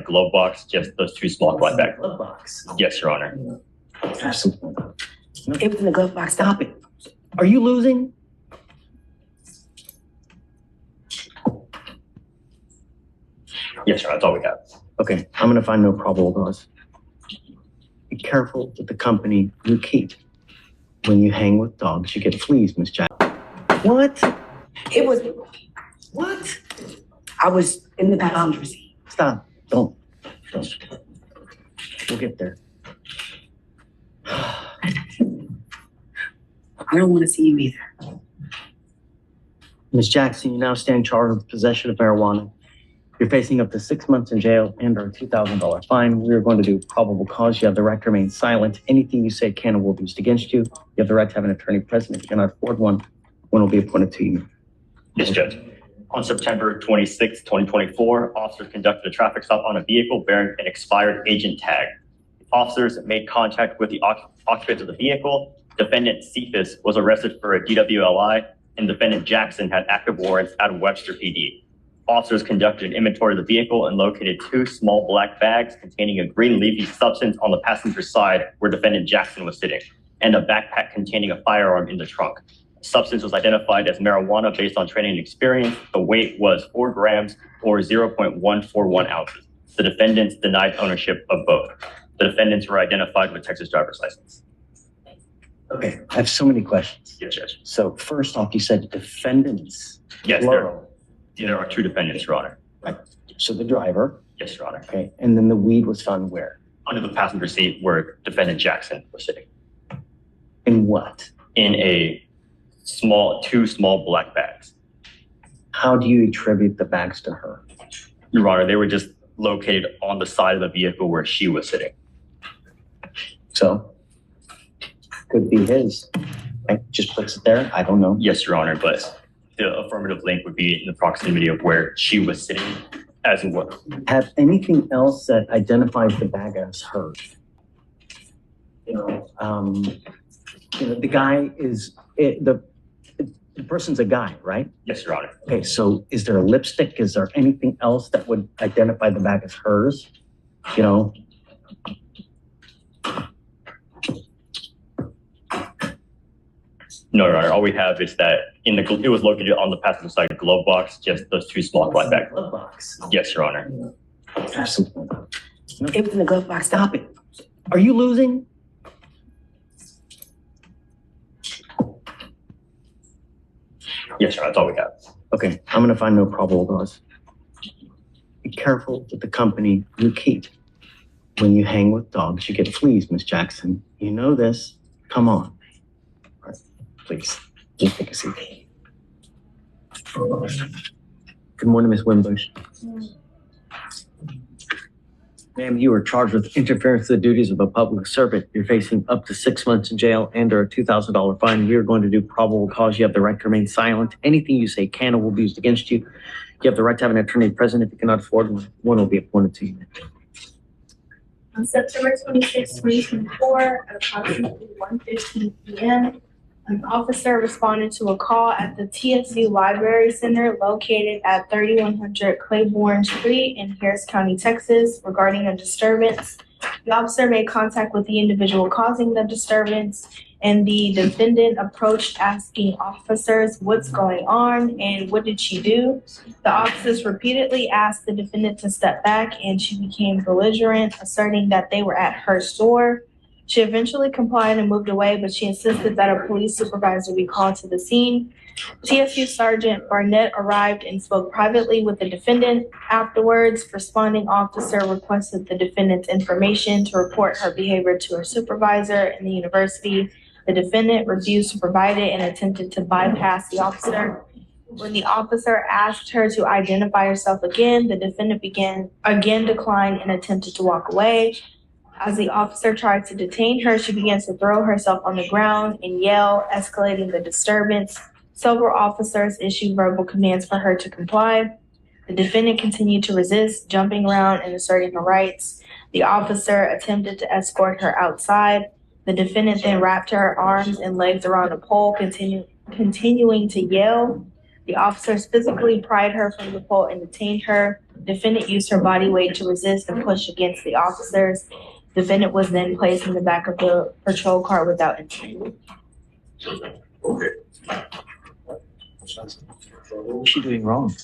glove box, just those two small black bags. Glove box. Yes, Your Honor. Absolutely. It was in the glove box. Stop it. Are you losing? Yes, Your Honor. That's all we have. Okay, I'm gonna find no probable cause. Be careful with the company you keep. When you hang with dogs, you get fleas, Miss Jack. What? It was, what? I was in the passenger seat. Stop, don't. We'll get there. I don't want to see you either. Ms. Jackson, you now stand charged with possession of marijuana. You're facing up to 6 months in jail and or a $2,000 fine. We are going to do probable cause. You have the right to remain silent. Anything you say can or will be used against you. You have the right to have an attorney present. If you cannot afford one will be appointed to you. Yes, Judge. On September 26, 2024, officers conducted a traffic stop on a vehicle bearing an expired agent tag. Officers made contact with the occupant of the vehicle. Defendant Cephas was arrested for a DWLI, and defendant Jackson had active warrants out of Webster PD. Officers conducted an inventory of the vehicle and located two small black bags containing a green leafy substance on the passenger side where defendant Jackson was sitting, and a backpack containing a firearm in the trunk. The substance was identified as marijuana based on training and experience. The weight was 4 grams or 0.141 ounces. The defendants denied ownership of both. The defendants were identified with Texas driver's license. Okay, I have so many questions. Yes, Judge. So first off, you said defendants. Yes, plural. there are two defendants, Your Honor. Right. So the driver. Yes, Your Honor. Okay, and then the weed was found where? Under the passenger seat where defendant Jackson was sitting. In what? In two small black bags. How do you attribute the bags to her? Your Honor, they were just located on the side of the vehicle where she was sitting. So, could be his. Okay, just puts it there. I don't know. Yes, Your Honor, but the affirmative link would be in the proximity of where she was sitting as well. Have anything else that identifies the bag as hers? The guy is the person's a guy, right? Yes, Your Honor. Okay, so is there a lipstick? Is there anything else that would identify the bag as hers? No, Your Honor. All we have is that it was located on the passenger side glove box, just those two small black bags. Glove box. Yes, Your Honor. Absolutely. It was in the glove box. Stop it. Are you losing? Yes, Your Honor. That's all we have. Okay, I'm gonna find no probable cause. Be careful with the company you keep. When you hang with dogs, you get fleas, Miss Jackson. You know this. Come on. All right, please take a seat. Good morning, Miss Wimbush. Ma'am, you are charged with interference with the duties of a public servant. You're facing up to 6 months in jail and or a $2,000 fine. We are going to do probable cause. You have the right to remain silent. Anything you say can or will be used against you. You have the right to have an attorney present. If you cannot afford one will be appointed to you. On September 26, 2024, at approximately 1:15 p.m., an officer responded to a call at the TSU Library Center located at 3100 Claiborne Street in Harris County, Texas, regarding a disturbance. The officer made contact with the individual causing the disturbance, and the defendant approached asking officers what's going on and what did she do. The officers repeatedly asked the defendant to step back, and she became belligerent, asserting that they were at her store. She eventually complied and moved away, but she insisted that a police supervisor be called to the scene. TSU Sergeant Barnett arrived and spoke privately with the defendant. Afterwards, responding officer requested the defendant's information to report her behavior to her supervisor in the university. The defendant refused to provide it and attempted to bypass the officer. When the officer asked her to identify herself again, the defendant declined and attempted to walk away. As the officer tried to detain her, she began to throw herself on the ground and yell, escalating the disturbance. Several officers issued verbal commands for her to comply. The defendant continued to resist, jumping around and asserting her rights. The officer attempted to escort her outside. The defendant then wrapped her arms and legs around a pole, continuing to yell. The officers physically pried her from the pole and detained her. Defendant used her body weight to resist and push against the officers. Defendant was then placed in the back of the patrol car without intent. Okay. What's she doing wrong?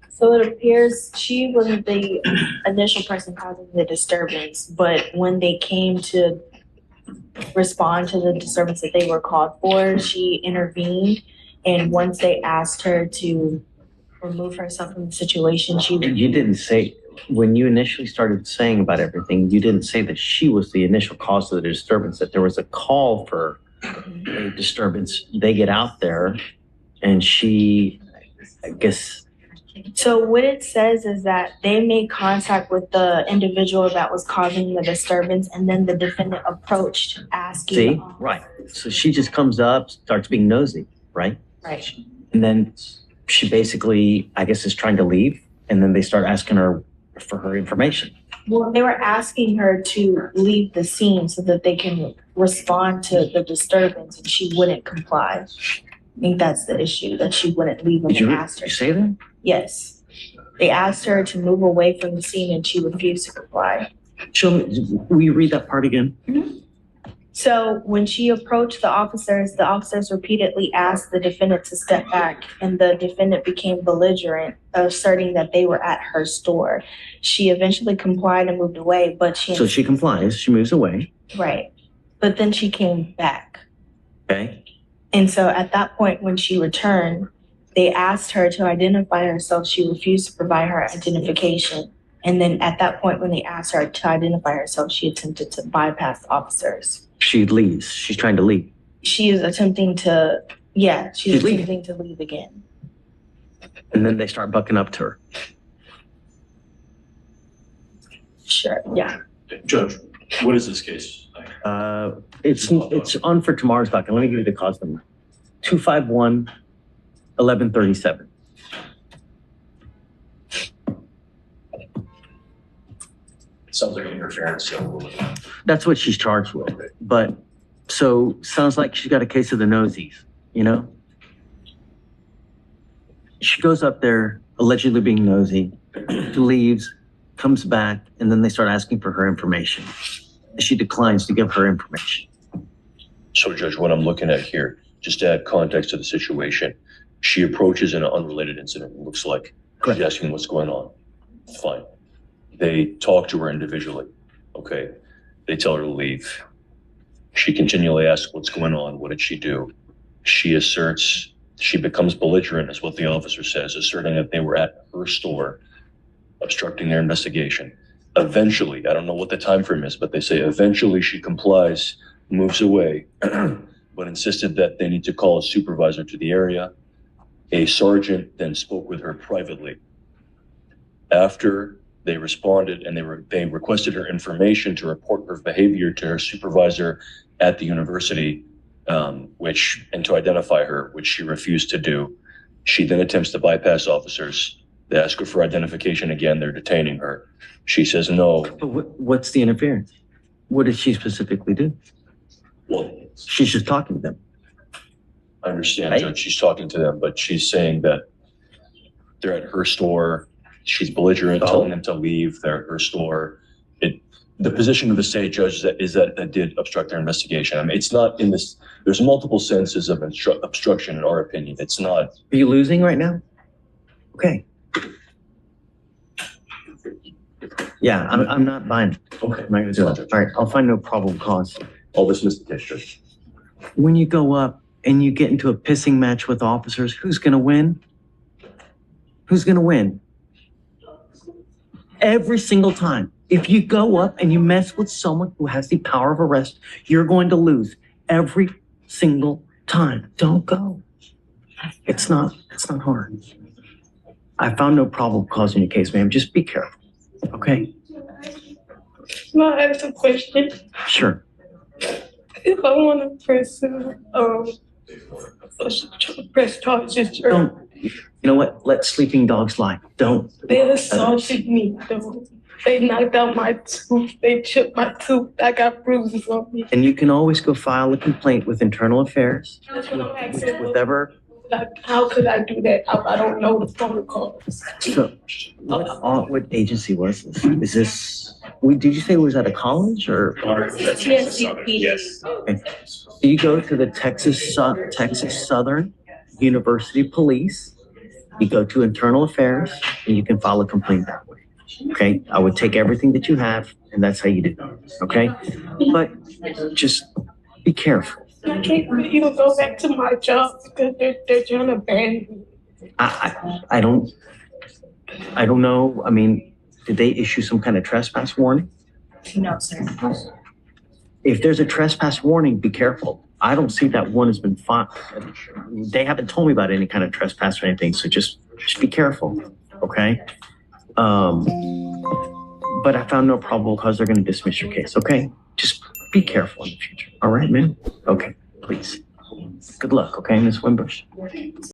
So it appears she wasn't the initial person causing the disturbance, but when they came to respond to the disturbance that they were called for, she intervened. And once they asked her to remove herself from the situation, she And you didn't say, when you initially started saying about everything, you didn't say that she was the initial cause of the disturbance, that there was a call for a disturbance. They get out there and she, I guess. So what it says is that they made contact with the individual that was causing the disturbance, and then the defendant approached asking. See, right. So she just comes up, starts being nosy, right? Right. And then she basically, I guess, is trying to leave. And then they start asking her for her information. Well, they were asking her to leave the scene so that they can respond to the disturbance, and she wouldn't comply. I think that's the issue, that she wouldn't leave when Did they you asked her. say that? Yes. They asked her to move away from the scene and she refused to comply. Show me, will you read that part again? So when she approached the officers repeatedly asked the defendant to step back, and the defendant became belligerent, asserting that they were at her store. She eventually complied and moved away, but So she complies, she moves away, right. But then she came back. okay? And so at that point, when she returned, they asked her to identify herself. She refused to provide her identification. And then at that point, when they asked her to identify herself, she attempted to bypass the officers. She leaves, she's trying to leave. She is attempting to, She's leaving. attempting to leave again. And then they start bucking up to her. Sure, yeah. Judge, what is this case? It's on for tomorrow's docket. Let me give you the cause number. 251-1137. Sounds like an interference. So That's what she's charged with. But, so, sounds like she's got a case of the nosies, you know? She goes up there, allegedly being nosy, leaves, comes back, and then they start asking for her information. She declines to give her information. So, Judge, what I'm looking at here, just to add context to the situation, she approaches in an unrelated incident, it looks like. Correct. She's asking what's going on. Fine. They talk to her individually. Okay. They tell her to leave. She continually asks what's going on. What did she do? She asserts, she becomes belligerent, is what the officer says, asserting that they were at her store, obstructing their investigation. Eventually, I don't know what the time frame is, but they say eventually she complies, moves away, but insisted that they need to call a supervisor to the area. A sergeant then spoke with her privately. After they responded and they requested her information to report her behavior to her supervisor at the university, and to identify her, which she refused to do. She then attempts to bypass officers. They ask her for identification again. They're detaining her. She says no. But what's the interference? What did she specifically do? Well, She's just talking to them. I understand, Right. Judge. She's talking to them, but she's saying that they're at her store. She's belligerent, telling them to leave. They're at her store. The position of the state judge is that did obstruct their investigation. I mean, it's not in this. There's multiple senses of obstruction in our opinion. It's not. Are you losing right now? Okay. Yeah, I'm not buying it. Okay. I'm not gonna do it. All right, I'll find no probable cause. I'll dismiss the case, Judge. When you go up and you get into a pissing match with officers, who's gonna win? Who's gonna win? Every single time. If you go up and you mess with someone who has the power of arrest, you're going to lose every single time. Don't go. It's not hard. I found no probable cause in your case, ma'am. Just be careful, okay? Can I ask a question? Sure. If I want to press charges, or Don't, you know what? Let sleeping dogs lie. Don't. they assaulted me, though. They knocked out my tooth. They chipped my tooth. I got bruises on me. And you can always go file a complaint with Internal Affairs, That's what I'm asking. whatever how could I do that? I don't know the protocols. So, what agency was this? Is this, did you say it was at a college or? Yes. So you go to the Texas Southern University Police, you go to Internal Affairs, and you can file a complaint that way. Okay, I would take everything that you have, and that's how you do it. Okay, but just be careful. I can't even go back to my job because they're trying to ban me. I don't know. I mean, did they issue some kind of trespass warning? No, sir. If there's a trespass warning, be careful. I don't see that one has been filed. They haven't told me about any kind of trespass or anything, so just be careful, okay? But I found no probable cause. They're going to dismiss your case, okay? Just be careful in the future, all right, man? Okay, please. Good luck, okay, Ms. Wimbush?